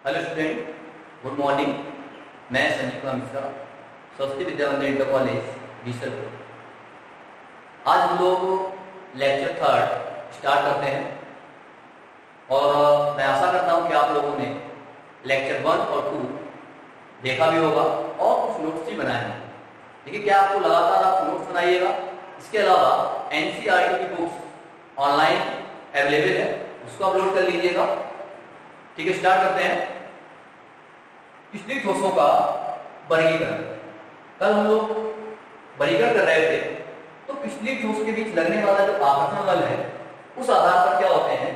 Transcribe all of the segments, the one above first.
Hello student, good morning. मैं संजीव कुमार मिश्रा, सरस्वती विद्या मंदिर inter college Bisalpur. आज हम लोग लेक्चर 3 स्टार्ट करते हैं और मैं आशा करता हूं कि आप लोगों ने लेक्चर 1 और 2 देखा भी होगा और कुछ नोट्स भी बनाए हैं। देखिए, क्या आपको लगातार आप नोट्स बनाइएगा। इसके अलावा एनसीईआरटी की बुक्स ऑनलाइन अवेलेबल है, उसको अपलोड कर लीजिएगा। ठीक है, स्टार्ट करते हैं। पिछली ठोसों का वर्गीकरण। कल हम लोग वर्गीकरण कर रहे थे, तो पिछली ठोस के बीच लगने वाला जो आकर्षण बल है उस आधार पर क्या होते हैं,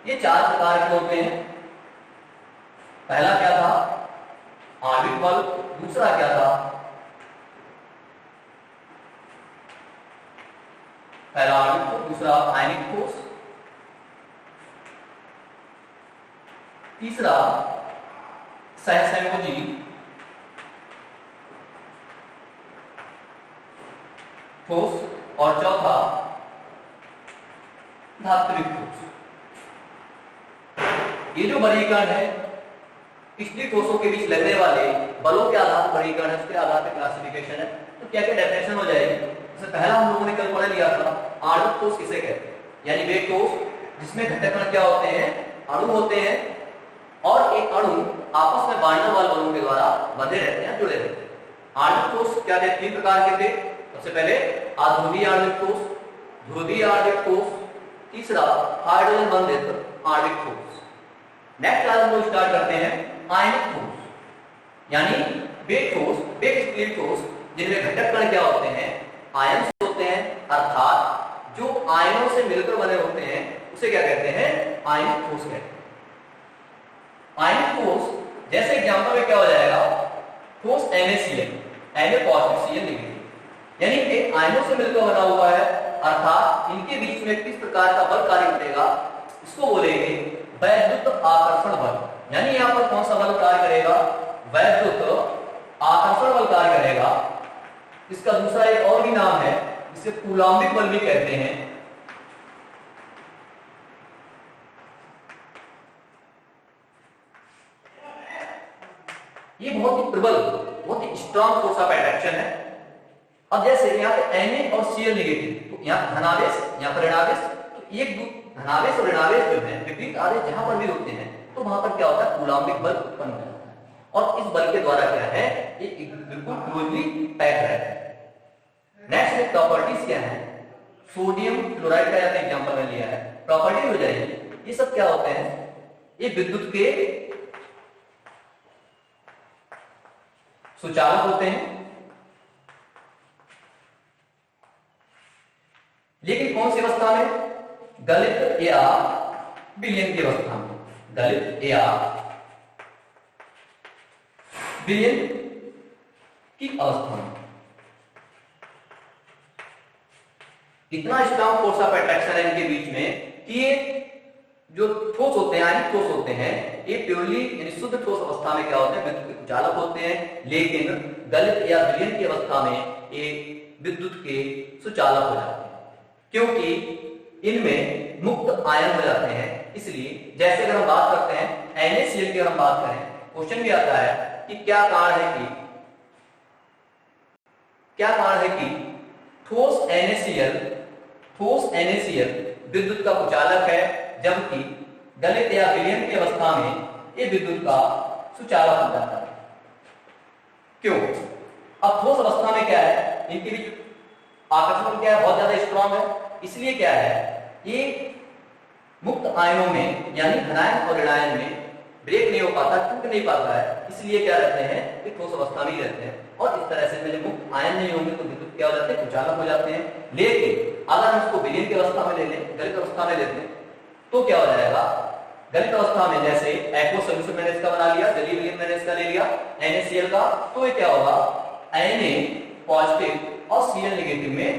ये 4 प्रकार के होते हैं। पहला क्या था, आणविक बल। दूसरा क्या था, पहला आणविक ठोस, दूसरा आयनिक ठोस, तीसरा सहसंयोजी ठोस और चौथा धात्विक ठोस। ये जो वर्गीकरण है पिछली ठोसों के बीच लगने वाले बलों के आधार पर वर्गीकरण है, उसके आधार पर क्लासिफिकेशन है। तो क्या क्या डेफिनेशन हो जाएगी। जैसे पहला हम लोगों ने कल पढ़ लिया था, आणविक ठोस किसे कहते हैं, यानी वे ठोस जिसमें घटक कण क्या होते हैं, अणु होते हैं और एक अणु आपस में बांधने वाले बलों के द्वारा बंधे रहते हैं, जुड़े रहते हैं। आणविक ठोस क्या थे, 3 प्रकार के थे। सबसे पहले अध्रुवीय आणविक ठोस, ध्रुवीय आणविक ठोस, तीसरा हाइड्रोजन बंधित आणविक ठोस। नेक्स्ट क्लास हम लोग स्टार्ट करते हैं आयनिक ठोस, यानी वे ठोस, वे स्थिर ठोस जिनमें घटक कण क्या होते हैं, आयन्स होते हैं, अर्थात जो आयनों से मिलकर बने होते हैं उसे क्या कहते हैं, आयनिक ठोस कहते हैं। आयनिक ठोस जैसे एग्जांपल में क्या हो जाएगा, ठोस NaCl, Na positive Cl negative, यानी एक आयनों से मिलकर बना हुआ है, अर्थात इनके बीच में किस प्रकार का बल कार्य करेगा, इसको बोलेंगे वैद्युत आकर्षण बल। यानी यहां पर कौन सा बल कार्य करेगा, वैद्युत आकर्षण बल कार्य करेगा। इसका दूसरा एक और भी नाम है, जिसे कूलाम्बिक बल भी कहते हैं। ये बहुत ही प्रबल, बहुत ही स्ट्रॉन्ग फोर्स ऑफ अट्रैक्शन है। अब जैसे यहाँ पे Na और Cl नेगेटिव, तो यहाँ धनावेश, यहाँ पर ऋणावेश, तो एक धनावेश और ऋणावेश जो है विपरीत आवेश जहां पर भी होते हैं तो वहां पर क्या होता है, कूलाम्बिक बल उत्पन्न हो जाता है। और इस बल के द्वारा क्या है, ये बिल्कुल क्लोजली पैक रहता है। नेक्स्ट प्रॉपर्टीज क्या है, सोडियम क्लोराइड का यहाँ एग्जांपल में लिया है, प्रॉपर्टी हो जाएगी। ये सब क्या होते हैं, ये विद्युत के सुचालक होते हैं। लेकिन कौन सी अवस्था में, गलित या विलयन की अवस्था में, गलित या विलयन की अवस्था में। इतना स्ट्रॉन्ग फोर्स ऑफ अट्रैक्शन है इनके बीच में कि ये जो ठोस होते हैं, आयनिक ठोस होते हैं, ये प्योरली यानी शुद्ध ठोस अवस्था में क्या होते हैं, विद्युत के चालक होते हैं। लेकिन गलित या विलयन की अवस्था में ये विद्युत के सुचालक हो जाते हैं, क्योंकि इनमें मुक्त आयन हो जाते हैं। इसलिए जैसे अगर हम बात करते हैं NaCl की, हम बात करें, क्वेश्चन भी आता है कि क्या कारण है कि ठोस NaCl विद्युत का कुचालक है, जबकि गलित या विलयन की अवस्था में ये विद्युत का सुचालक हो जाता है। क्यों? अब ठोस अवस्था में क्या है, इनके बीच आकर्षण क्या है, बहुत ज्यादा स्ट्रॉन्ग है। इसलिए क्या है, ये मुक्त आयनों में यानी धनायन और ऋणायन में ब्रेक नहीं हो पाता, टूट नहीं पाता है। इसलिए क्या रहते हैं, ये ठोस अवस्था में ही रहते हैं। और इस तरह से जब मुक्त आयन नहीं होंगे तो विद्युत क्या हो जाते हैं, कुचालक हो जाते हैं। लेकिन अगर हम इसको विलयन की अवस्था में ले लें, गलित अवस्था में लेते हैं, तो क्या हो जाएगा, गलित अवस्था में जैसे एक्वस सॉल्यूशन मैंने इसका बना लिया, जलीय विलयन मैंने इसका ले लिया NaCl का, तो ये क्या होगा, Na पॉजिटिव और Cl नेगेटिव में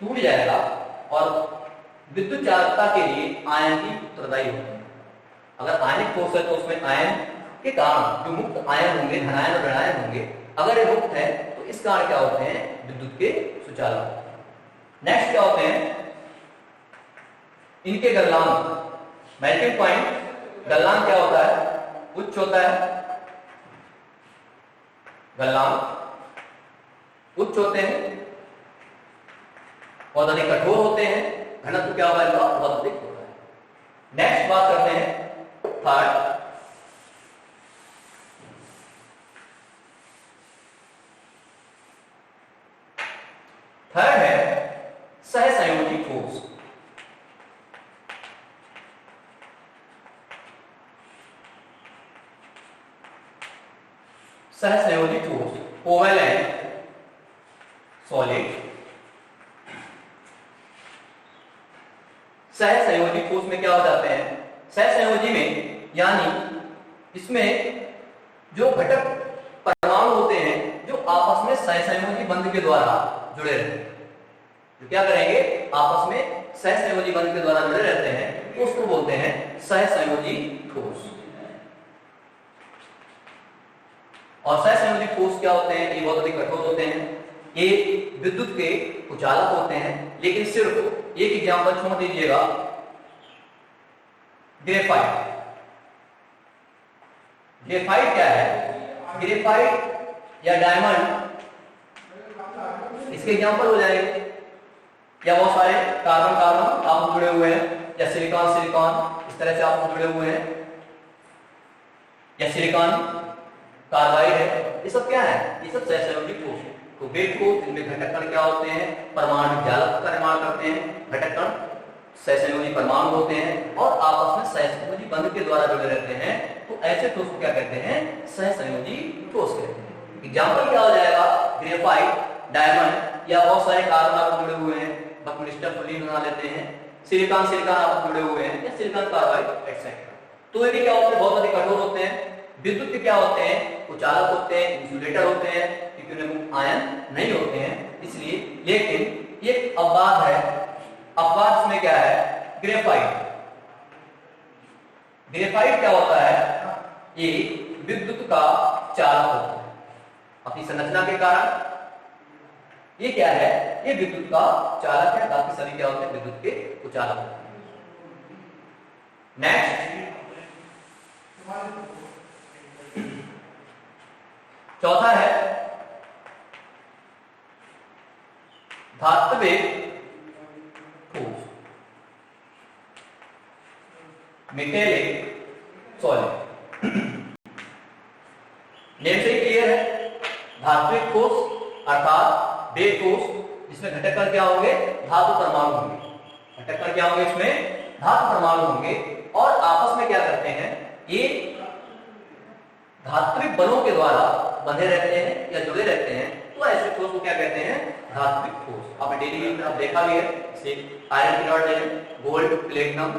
टूट जाएगा और विद्युत चालकता के लिए आयन ही उत्तरदायी होते हैं। अगर आयनिक ठोस है तो उसमें आयन के कारण जो मुक्त आयन होंगे, धनायन और ऋणायन होंगे, अगर ये मुक्त है तो इस कारण क्या होते हैं, विद्युत के सुचालक। नेक्स्ट क्या होते हैं, इनके गलनांक, मेल्टिंग पॉइंट गलनांक क्या होता है, उच्च होता है, गलनांक उच्च होते हैं, बहुत अधिक कठोर होते हैं, घनत्व क्या होगा इनका बहुत अधिक होता है। नेक्स्ट बात करते हैं थर्ड, है सहसंयोजी ठोस। सहसंयोजी ठोस, कोवैलेंट सॉलिड। सहसंयोजी ठोस में क्या हो जाते हैं, सहसंयोजी में यानी इसमें जो घटक परमाणु होते हैं जो आपस में सहसंयोजी बंध के द्वारा जुड़े रहते हैं, तो क्या करेंगे आपस में सहसंयोजी बंध के द्वारा जुड़े रहते हैं, तो उसको बोलते हैं सहसंयोजी ठोस। और सहसंयोजी ठोस क्या होते हैं, ये बहुत अधिक कठोर होते हैं, ये विद्युत के कुचालक होते हैं, लेकिन सिर्फ एक एग्जांपल छोड़ दीजिएगा, ग्रेफाइट। ग्रेफाइट क्या है, ग्रेफाइट या डायमंड इसके एग्जांपल हो जाएंगे, या बहुत सारे कार्बन कार्बन आपस जुड़े हुए हैं, या सिलिकॉन सिलिकॉन इस तरह से आपस जुड़े हुए हैं, या सिलिकॉन कार्बाइड है, ये सब क्या है, ये सब सहसंयोजी ठोस है। तो वे ठोस इनमें घटक कण क्या होते हैं, परमाणु जालक का निर्माण करते हैं, घटक कण सहसंयोजी परमाणु होते हैं और आपस में सहसंयोजी बंध के द्वारा जुड़े रहते हैं, तो ऐसे ठोस को क्या कहते हैं, सहसंयोजी ठोस कहते हैं। एग्जांपल क्या हो जाएगा, ग्रेफाइट, डायमंड, या बहुत सारे कार्बन आपस जुड़े हुए हैं, बकनिस्टर फुलीन बना लेते हैं, सिलिकॉन सिलिकॉन आपस जुड़े हुए हैं, या सिलिकॉन कार्बाइड एक्सेट्रा। तो ये भी क्या होते हैं, बहुत अधिक कठोर होते हैं। विद्युत के क्या होते हैं, कुचालक होते हैं, इंसुलेटर होते हैं, क्योंकि उनमें आयन नहीं होते हैं इसलिए। लेकिन ये अपवाद है, अपवाद इसमें क्या है, ग्रेफाइट। ग्रेफाइट क्या होता है, ये विद्युत का चालक होता है अपनी संरचना के कारण। ये क्या है, ये विद्युत का चालक है, बाकी सभी क्या होते हैं, विद्युत के कुचालक होते हैं। नेक्स्ट चौथा है धात्विक ठोस, मेटेलिक सॉलिड। नेम से ही क्लियर है, धात्विक ठोस अर्थात वे ठोस जिसमें घटक कण क्या होंगे, धातु परमाणु होंगे। घटक कण क्या होंगे, इसमें धातु परमाणु होंगे और आपस में क्या करते हैं, ये धात्विक बलों के द्वारा बंधे रहते हैं या जुड़े रहते हैं, तो ऐसे ठोस को क्या कहते हैं, धात्विक ठोस। आपने डेली यूज में आप देखा भी है, आयरन की रॉड ले लें, गोल्ड प्लेटिनम,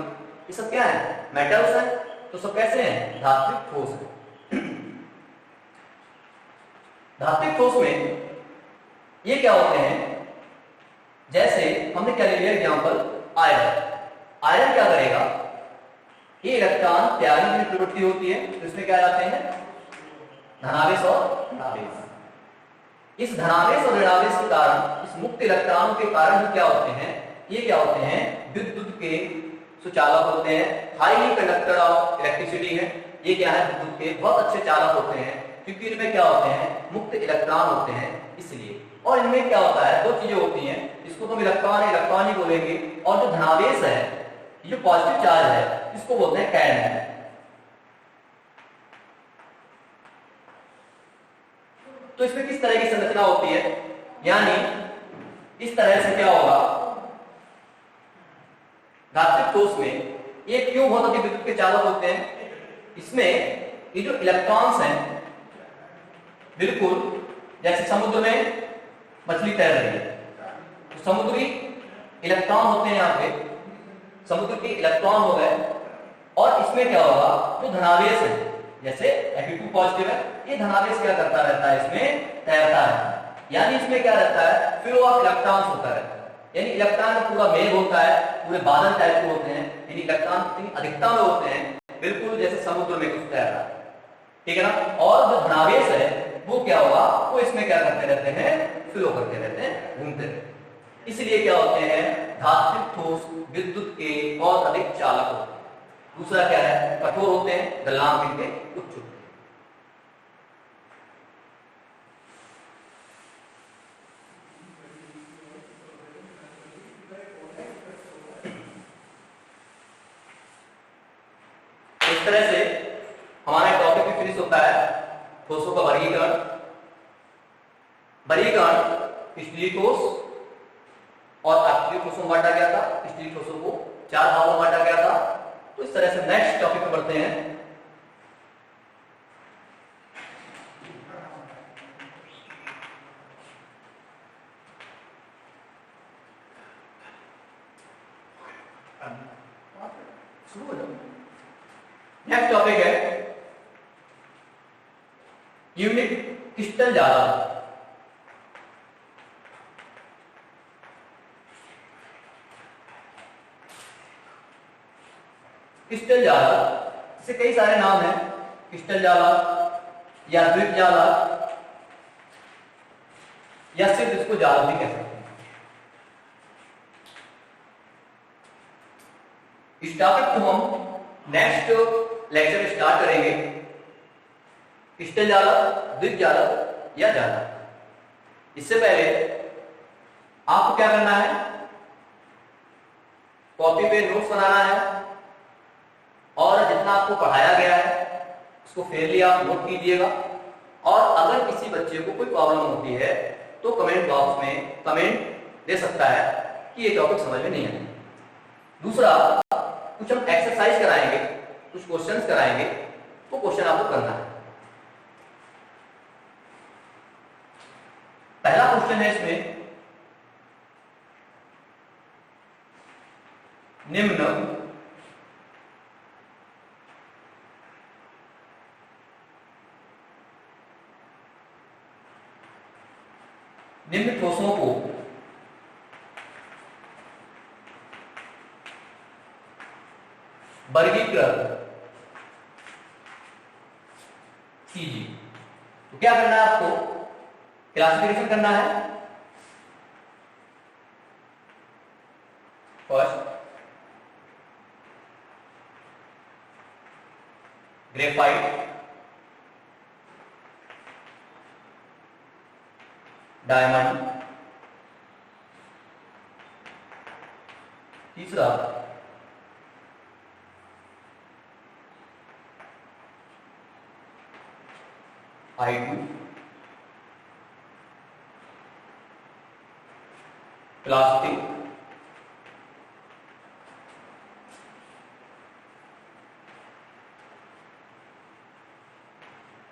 ये सब क्या है, मेटल्स हैं, तो सब कैसे हैं, धात्विक ठोस है। धात्विक ठोस में ये क्या होते हैं, जैसे हमने क्या ले लिया एग्जांपल, आयरन। आयरन क्या करेगा, ये इलेक्ट्रॉन तैयारी में प्रवृत्ति होती है, तो इसमें क्या जाते हैं, धनावेश और ऋणावेश। इस धनावेश और ऋणावेश के कारण, इस मुक्त इलेक्ट्रॉनों के कारण क्या होते हैं, ये क्या होते हैं, विद्युत के सुचालक होते हैं, हाईली कंडक्टर ऑफ इलेक्ट्रिसिटी है। ये क्या है, विद्युत के बहुत अच्छे चालक होते हैं, क्योंकि इनमें क्या होते हैं, मुक्त इलेक्ट्रॉन होते हैं इसलिए। और इनमें क्या होता है, दो चीजें होती हैं, इसको तो इलेक्ट्रॉन इलेक्ट्रॉन ही बोलेंगे, और जो धनावेश है, जो पॉजिटिव चार्ज है, इसको बोलते हैं कैरियन। तो इसमें किस तरह की संरचना होती है, यानी इस तरह से क्या होगा, धात्विक ठोस में ये क्यों बहुत अधिक विद्युत के चालक होते हैं, इसमें ये जो इलेक्ट्रॉन्स हैं, बिल्कुल जैसे समुद्र में मछली तैर रही है, तो समुद्री इलेक्ट्रॉन होते हैं, यहाँ पे समुद्र के इलेक्ट्रॉन हो गए, और इसमें क्या होगा, जो धनावेश है, जैसे Fe2 पॉजिटिव है, ये धनावेश क्या करता रहता है, इसमें तैरता रहता है, यानी इसमें क्या रहता है, फ्लो ऑफ इलेक्ट्रॉन्स होता रहता है, यानी इलेक्ट्रॉन का पूरा मेघ होता है, पूरे बादल टाइप के होते हैं, यानी इलेक्ट्रॉन कितनी अधिकता में होते हैं, बिल्कुल जैसे समुद्र में कुछ तैर रहा है, ठीक है ना। और जो धनावेश है वो क्या होगा, वो इसमें क्या करते रहते हैं, फ्लो करते रहते हैं, घूमते रहते हैं। इसलिए क्या होते हैं, धात्विक ठोस विद्युत के बहुत अधिक चालक होते हैं। दूसरा क्या है, कठोर होते हैं, गलनांक इनके उच्च होते हैं। इस तरह से हमारा टॉपिक भी फिनिश होता है ठोसों का वर्गीकरण। वर्गीकरण स्टील ठोस और अक्रिय ठोसों में बांटा गया था। स्टील ठोसों को 4 भागों में बांटा गया था। तो इस तरह से नेक्स्ट टॉपिक पे बढ़ते हैं। नेक्स्ट टॉपिक है यूनिट क्रिस्टल जाल। क्रिस्टल जाला, इससे कई सारे नाम हैं, क्रिस्टल जाला या द्वीप जाला या सिर्फ इसको जाल भी कह सकते हैं। इस टॉपिक को हम नेक्स्ट लेक्चर में स्टार्ट करेंगे। क्रिस्टल जाला, द्वीप जाला या जाला। इससे पहले आपको क्या करना है, कॉपी पे नोट्स बनाना है और जितना आपको पढ़ाया गया है उसको फेयरली आप नोट कीजिएगा। और अगर किसी बच्चे को कोई प्रॉब्लम होती है तो कमेंट बॉक्स में कमेंट दे सकता है कि ये टॉपिक समझ में नहीं आया। दूसरा, कुछ हम एक्सरसाइज कराएंगे, कुछ क्वेश्चंस कराएंगे, वो क्वेश्चन आपको करना है। पहला क्वेश्चन है इसमें, निम्न ठोसों को वर्गीकृत कीजिए। तो क्या करना है आपको, क्लासिफिकेशन करना है। First, graphite, diamond. तीसरा, I2, plastic,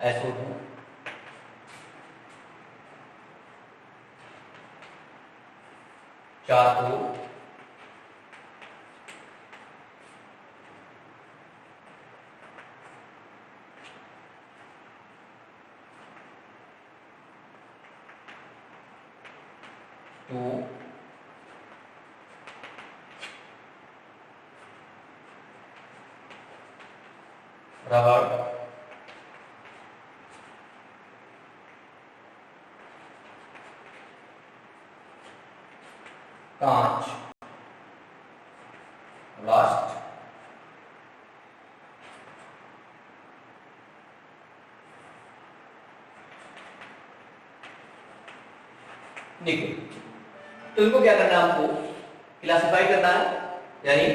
SO2, charcoal, to, रबड़, कांच, लास्ट, निकल। तो इनको क्या करना है, आपको क्लासिफाई करना है, यानी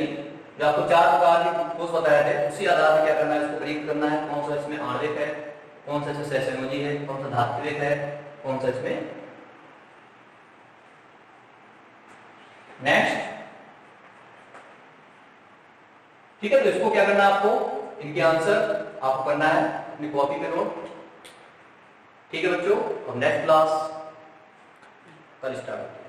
जो आपको 4 प्रकार के ठोस बताए थे उसी आधार पर क्या करना है, इसको वर्गीकृत करना है। कौन सा इसमें आणविक है, कौन सा इसमें सहसंयोजी है, कौन सा धात्विक है, कौन सा इसमें। नेक्स्ट, ठीक है। तो इसको क्या करना है, आपको इनके आंसर आपको करना है अपनी कॉपी पे नोट। ठीक है बच्चों, अब नेक्स्ट क्लास कल स्टार्ट।